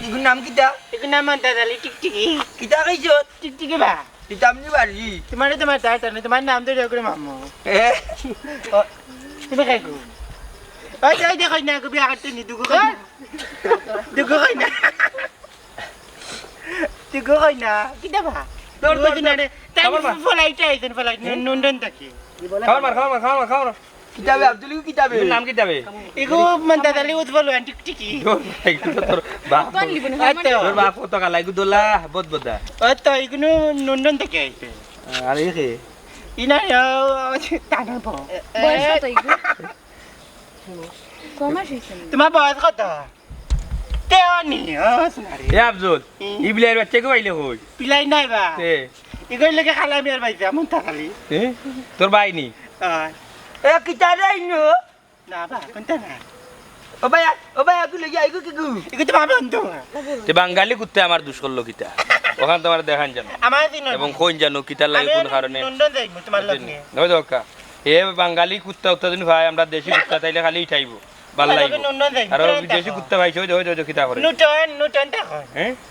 ইগুর নাম কিতা এগুলো নাম দাদালি টিকটিকি কিতা কইছত টিকটিকি বা তিতামনি বাড়ি তোমার দাদা তোমার নাম তো রেগুলো মামু এ তুমি খাই গো ওই যাই দেখো না গো বিয়া করতে নি দুগো খাই দুগো খাই না দুগো খাই না কিটা বা তোর না রে তাই ফলাইতে আইছেন ফলাই নুনডন থাকে খাওয়ার কিতাবে আব্দুল কিতাবে নাম কি যাবে এগো মান দাদালি উৎফল টিকটিকি তোর বাপ কোন লিবন তোর বাপ কত কালাই গুদলা বদ বদা ওই তো এগুলো নুনডন থেকে আইছে আর এই কে ইনা টানা পো বয়স কত ইগো কমাস হইছে তোমার বয়স কত তেওনি সুনারি এ আফজল ইবলিয়ার বাচ্চা কে পাইলে কই পিলাই নাই বা এ এগুলো লেগে খালা মিয়ার বাইছে আমন থাকালি তোর ভাই নি এ কিতা রাইনো না বা কোনটা না ও ভাই আগুলে যাই গো কি গো এগুলো তো ভাবে অন্ত তে বাঙালি কুত্তে আমার দুষ করলো কিতা ওখান তোমার দেখান জানো আমার দিন এবং কোন জানো কিতার লাগে কোন কারণে লন্ডন যাইব তোমার লগ নিয়ে নয় দকা এ বাঙালি কুত্তা উত্তাদিন ভাই আমরা দেশি কুত্তা তাইলে খালি উঠাইবো ভাল লাগবে লন্ডন যাইব আর বিদেশি কুত্তা ভাইছো ওই কিতা করে নুটন নুটন দেখো হ্যাঁ